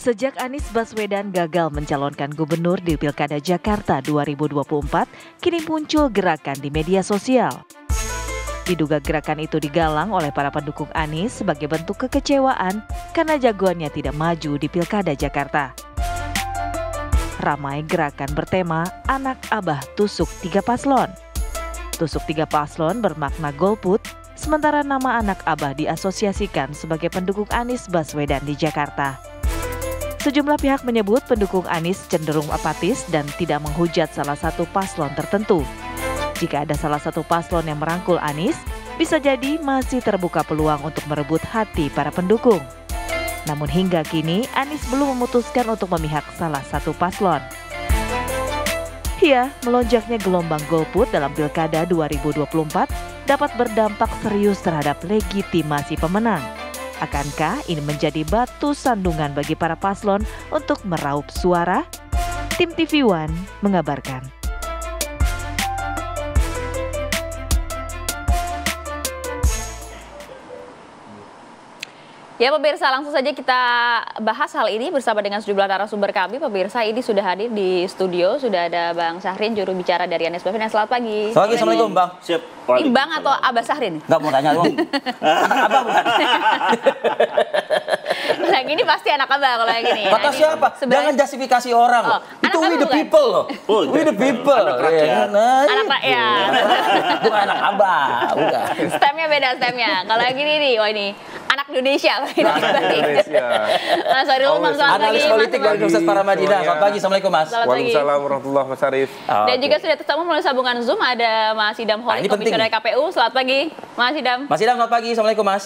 Sejak Anies Baswedan gagal mencalonkan gubernur di Pilkada Jakarta 2024, kini muncul gerakan di media sosial. Diduga gerakan itu digalang oleh para pendukung Anies sebagai bentuk kekecewaan karena jagoannya tidak maju di Pilkada Jakarta. Ramai gerakan bertema Anak Abah Tusuk 3 Paslon. Tusuk 3 paslon bermakna golput, sementara nama Anak Abah diasosiasikan sebagai pendukung Anies Baswedan di Jakarta. Sejumlah pihak menyebut pendukung Anies cenderung apatis dan tidak menghujat salah satu paslon tertentu. Jika ada salah satu paslon yang merangkul Anies, bisa jadi masih terbuka peluang untuk merebut hati para pendukung. Namun hingga kini, Anies belum memutuskan untuk memihak salah satu paslon. Ya, melonjaknya gelombang golput dalam Pilkada 2024 dapat berdampak serius terhadap legitimasi pemenang. Akankah ini menjadi batu sandungan bagi para paslon untuk meraup suara? Tim TV One mengabarkan. Ya pemirsa, langsung saja kita bahas hal ini bersama dengan sejumlah narasumber kami. Pemirsa, ini sudah hadir di studio, sudah ada Bang Syahrin, juru bicara dari Anies Baswedan. Selamat pagi. Selamat pagi, Assalamualaikum Bang. Siap. Ini Bang atau Abah Syahrin? Enggak mau tanya Bang. Anak Abah bukan? Yang ini pasti anak Abah kalau yang ini. Kata siapa? Jangan justifikasi orang. Itu we the people loh. We the people. Anak rakyat. Anak rakyat. Bukan anak Abah. Bukan. Stemnya beda stemnya. Kalau yang ini nih, wah ini anak Indonesia. Indonesia. Mas Hoirul, selamat pagi. Analis politik dari Universitas Paramadina. Selamat pagi, Assalamualaikum Mas. Waalaikumsalam warahmatullahi wabarakatuh. Dan juga sudah tersambung melalui sambungan Zoom ada Mas Idam Holik, Komisioner KPU. Selamat pagi, Mas Idam. Mas Idam, selamat pagi. Assalamualaikum Mas.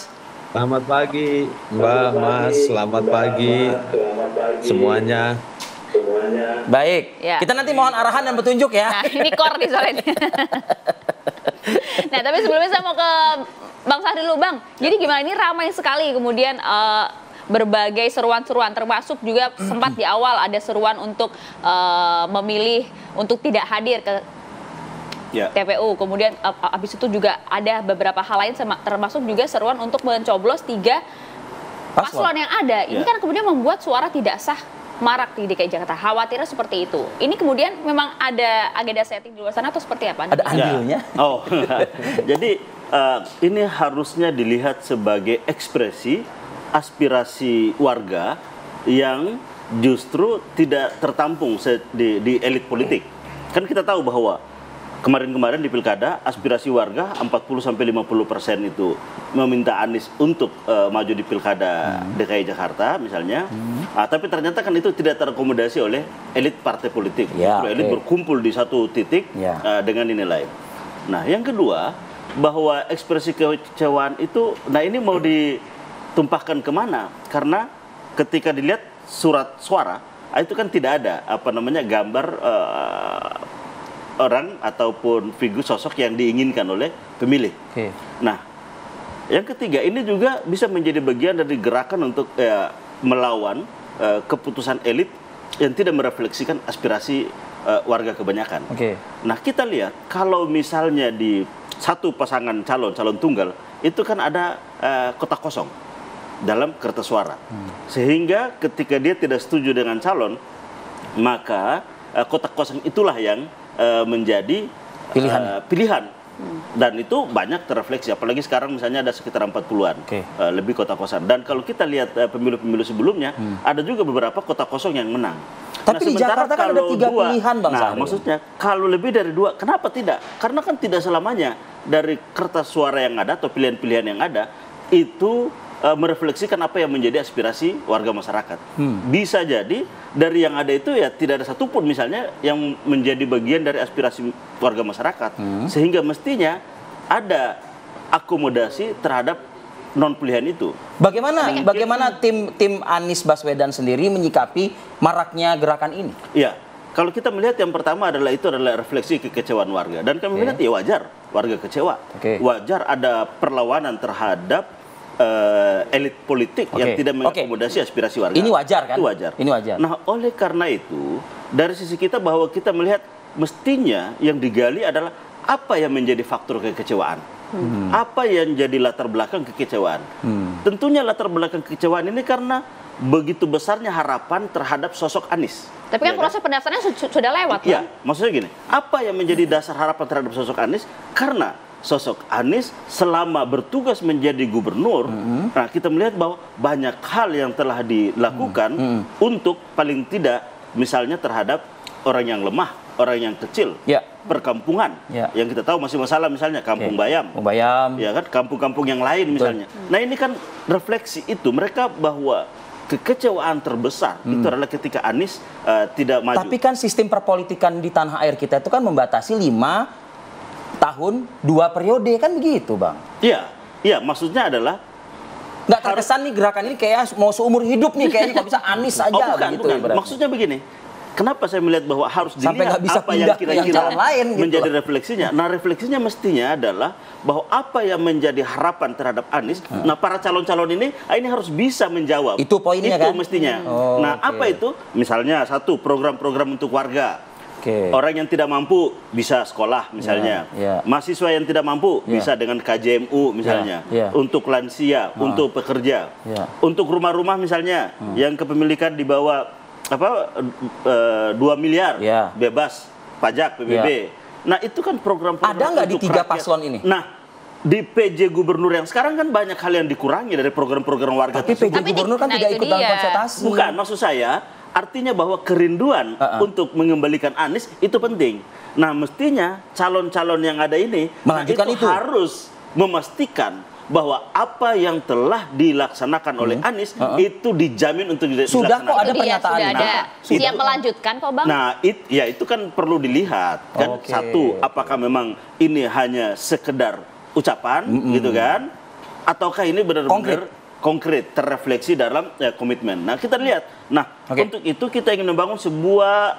Selamat pagi Mbak, Mas. Selamat pagi semuanya. Baik. Ya. Kita nanti mohon arahan dan petunjuk ya. Nah, ini core nih soalnya. Nah, tapi sebelumnya saya mau ke Bang Syahrin dulu, Bang. Jadi gimana, ini ramai sekali kemudian berbagai seruan-seruan, termasuk juga sempat di awal ada seruan untuk memilih untuk tidak hadir ke TPU. Kemudian habis itu juga ada beberapa hal lain, termasuk juga seruan untuk mencoblos 3 paslon yang ada. Ini kan kemudian membuat suara tidak sah marak di DKI Jakarta. Khawatirnya seperti itu. Ini kemudian memang ada agenda setting di luar sana atau seperti apa? Ada andilnya? Oh, jadi ini harusnya dilihat sebagai ekspresi aspirasi warga yang justru tidak tertampung di elit politik. Kan kita tahu bahwa kemarin-kemarin di Pilkada, aspirasi warga 40-50% itu meminta Anies untuk maju di Pilkada DKI Jakarta misalnya. Tapi ternyata kan itu tidak terakomodasi oleh elit partai politik. Elit berkumpul di satu titik dengan nilai. Nah, yang kedua, bahwa ekspresi kekecewaan itu, nah ini mau ditumpahkan kemana? Karena ketika dilihat surat suara, itu kan tidak ada gambar orang ataupun figur sosok yang diinginkan oleh pemilih. Nah, yang ketiga, ini juga bisa menjadi bagian dari gerakan untuk melawan keputusan elit yang tidak merefleksikan aspirasi warga kebanyakan. Nah, kita lihat kalau misalnya di satu pasangan calon tunggal itu kan ada kotak kosong dalam kertas suara, sehingga ketika dia tidak setuju dengan calon, maka kotak kosong itulah yang menjadi pilihan. Dan itu banyak terrefleksi, apalagi sekarang misalnya ada sekitar 40-an lebih kotak kosong. Dan kalau kita lihat pemilu-pemilu sebelumnya, ada juga beberapa kotak kosong yang menang. Tapi di Jakarta kan ada 3 pilihan, Bang Syahrin. Maksudnya kalau lebih dari 2, kenapa tidak? Karena kan tidak selamanya dari kertas suara yang ada atau pilihan-pilihan yang ada itu merefleksikan apa yang menjadi aspirasi warga masyarakat. Bisa jadi dari yang ada itu ya tidak ada satupun misalnya yang menjadi bagian dari aspirasi warga masyarakat. Sehingga mestinya ada akomodasi terhadap non pilihan itu. Bagaimana tim Anies Baswedan sendiri menyikapi maraknya gerakan ini? Ya, kalau kita melihat yang pertama adalah refleksi kekecewaan warga, dan kami melihat ya wajar warga kecewa. Wajar ada perlawanan terhadap elit politik yang tidak mengakomodasi aspirasi warga. Ini wajar kan? Itu wajar. Ini wajar. Nah, oleh karena itu dari sisi kita bahwa kita melihat mestinya yang digali adalah apa yang menjadi faktor kekecewaan. Apa yang jadi latar belakang kekecewaan? Tentunya latar belakang kekecewaan ini karena begitu besarnya harapan terhadap sosok Anies. Tapi kan proses pendaftarannya sudah lewat, Iya, maksudnya gini, apa yang menjadi dasar harapan terhadap sosok Anies? Karena sosok Anies selama bertugas menjadi gubernur, nah kita melihat bahwa banyak hal yang telah dilakukan untuk paling tidak misalnya terhadap orang yang lemah, orang yang kecil, perkampungan, yang kita tahu masih masalah misalnya Kampung Bayam, ya kan, kampung-kampung yang lain misalnya. Nah ini kan refleksi itu mereka bahwa kekecewaan terbesar itu adalah ketika Anies tidak maju. Tapi kan sistem perpolitikan di tanah air kita itu kan membatasi 5 tahun 2 periode kan begitu, Bang? Iya, maksudnya adalah nggak terkesan nih gerakan ini kayak mau seumur hidup nih kayaknya kalau bisa Anies saja bukan. Maksudnya begini. Kenapa saya melihat bahwa harus dilihat bisa apa yang kira-kira lain, menjadi gitu. refleksinya. Nah, refleksinya mestinya adalah bahwa apa yang menjadi harapan terhadap Anies, nah para calon-calon ini harus bisa menjawab. Itu poinnya kan? Itu mestinya. Apa itu? Misalnya satu, program-program untuk warga. Orang yang tidak mampu bisa sekolah misalnya. Mahasiswa yang tidak mampu bisa dengan KJMU misalnya. Untuk lansia, untuk pekerja. Untuk rumah-rumah misalnya yang kepemilikan di bawah 2 miliar bebas pajak PBB. Nah itu kan program-program ada nggak di 3 paslon ini? Nah di PJ Gubernur yang sekarang kan banyak hal yang dikurangi dari program-program warga. Tapi PJ Gubernur kan tidak ikut dalam konsultasi. Bukan, maksud saya artinya bahwa kerinduan untuk mengembalikan Anies itu penting. Nah mestinya calon-calon yang ada ini melanjutkan itu harus memastikan bahwa apa yang telah dilaksanakan oleh Anies itu dijamin untuk dilaksanakan. Sudah kok ada pernyataan. Sudah ada. Siap melanjutkan kok, Bang. Nah, itu kan perlu dilihat kan. Satu, apakah memang ini hanya sekedar ucapan gitu kan? Ataukah ini benar-benar konkret terrefleksi dalam komitmen. Nah, kita lihat. Nah, untuk itu kita ingin membangun sebuah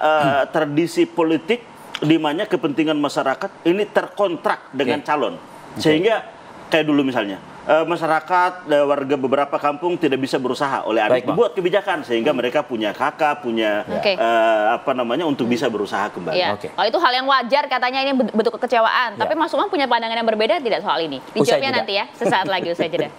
tradisi politik di mana kepentingan masyarakat ini terkontrak dengan calon. Sehingga kayak dulu misalnya, masyarakat, warga beberapa kampung tidak bisa berusaha oleh Anies dibuat kebijakan sehingga mereka punya kakak, punya untuk bisa berusaha kembali. Kalau itu hal yang wajar katanya ini bentuk kekecewaan. Tapi Mas Umam punya pandangan yang berbeda tidak soal ini? Dijawabnya nanti ya, sesaat lagi usai jeda.